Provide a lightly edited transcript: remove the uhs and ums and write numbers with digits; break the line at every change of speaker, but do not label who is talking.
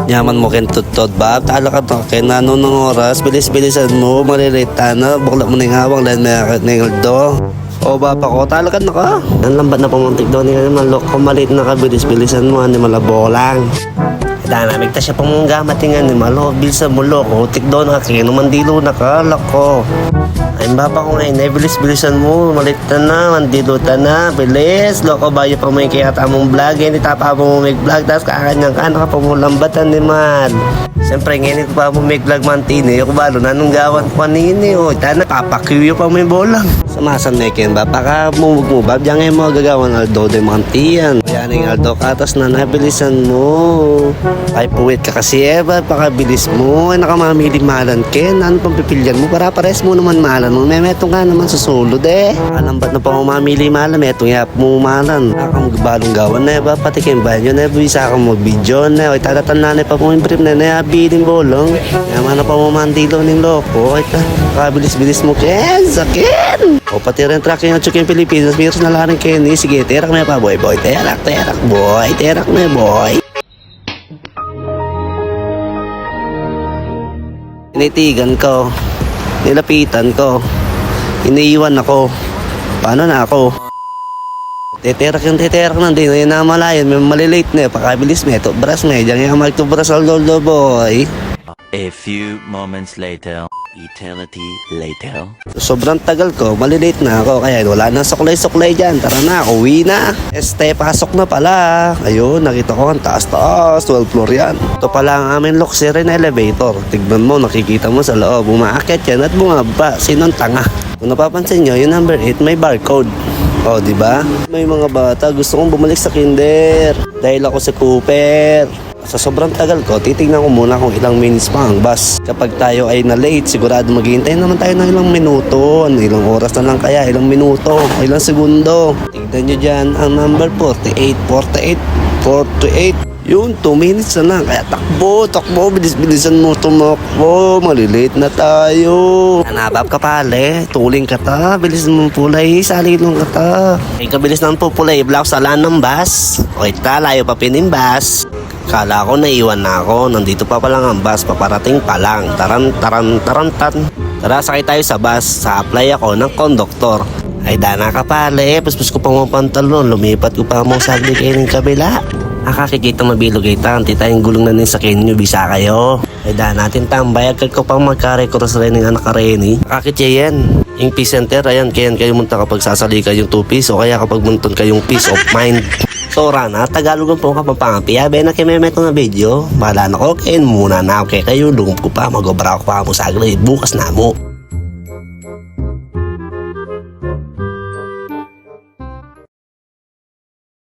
Yaman mo ken tutod ba? Tala ka to ken ano ng oras, bilis-bilisan mo, malilita na, bukla mo na yung hawang lan may do. O bapa ko, tala ka na ka. Ang lambat na pumuntik doon ni malok ko, malit na ka, bilis-bilisan mo, ani malabolang. Dana, migta siya pang gamat nga ni malo, bilsa mo loko, tikdo na kaya mandilo na ka, lako. Ay bapa ko ngayon, bilis-bilisan mo, malit na, mandilo na, bilis, loko bayo pa may kaya tamong vlog, hindi tapa mo may vlog, tapos kakanyang ka, nakapamulambatan ni man. Siyempre, ngayon ko pa mo may vlog man tini, ako balo, nanong gawan ko kanini, o, tana, papakiyo pa may bolang. Samasan na ikin, bapa ka, mumugmubab, diyan ngayon mo gagawan, Aldo, de mantiyan. Yan ang Aldo, katas na nabilisan mo. Ay puwit ka kasi ba, pakabilis mo, ay nakamamili malan ken, ano pang pipilyan mo, para pares mo naman malan mo, may metong ka naman sa sulod alam ba't na pa mamili malan, metong yap mo malan, nakamagbalong gawan na ba, pati kayo banyo na, bisa ka mo video na, ay tatatan na pa mo yung brief na, nayabiling bolong, yaman na pa mo mandilo ng loko, ay pakabilis-bilis mo ken, sakin, o pati rin tracking at chuking Pilipinas, mayroon na lang ken, sige, terak na pa boy, terak na boy. Tinitigan ko, nilapitan ko, iniiwan ako, paano na ako? Teterak na, hindi na yun na malayan, may malilate na, pakabilis na, ito, bras na, diyan yung magtubras al lolo boy.
A few moments later, eternity later.
Sobrang tagal ko, malilate na ako, kaya wala na suklay-suklay dyan, tara na, uwi na. Pasok na pala, ayun, nakita ko ang taas-taas, 12 floor yan. Ito pala ang aming luxury na elevator, tignan mo, nakikita mo sa loob, umaakit yan at bumaba, sinong tanga? Kung napapansin nyo, yung number 8 may barcode. O, diba? May mga bata, gusto kong bumalik sa kinder, dahil ako si Cooper. Sa sobrang tagal ko, titignan ko muna kung ilang minutes pa ang bus. Kapag tayo ay na-late, sigurado maghihintay naman tayo ng ilang minuto. Ilang oras na lang kaya, ilang minuto, ilang segundo. Tignan nyo dyan ang number 48. Yun, 2 minutes na lang. Kaya takbo, bilis-bilisan mo tumakbo. Malilate na tayo. Hanapap ka pala, tuling ka ta. Bilis mo pulay, salilong ka ta. Ay kabilis naman po pulay, block sa laan ng bus. O ita, layo pa pinimbas. Kala ko naiwan na ako, nandito pa palang ang bus, paparating pa lang. Taran. Tara, sakay tayo sa bus, sa apply ako ng konduktor. Ay dana ka pala, puspus ko pa mga pantalon, lumipat ko pa mong sagli kayo ng kabila. Nakakikita mabilog kita, anti tayong gulong na nin sa kinyo, bisa kayo. Ay dana natin tambay, agad ko pang magkarekoros rin ng anak ka rin eh. Nakakitya yan. Yung peace center, ayan, kayan kayo munta kapag sasali kayong 2 piece o kaya kapag munton kayong peace of mind. So Rana, Tagalogan po kapampangapi. Abe na kimemeto na video. Bala na ko, kain muna na. Okay kayo, lungkop ko pa. Mag-obra ko pa mo sa agli. Bukas na mo.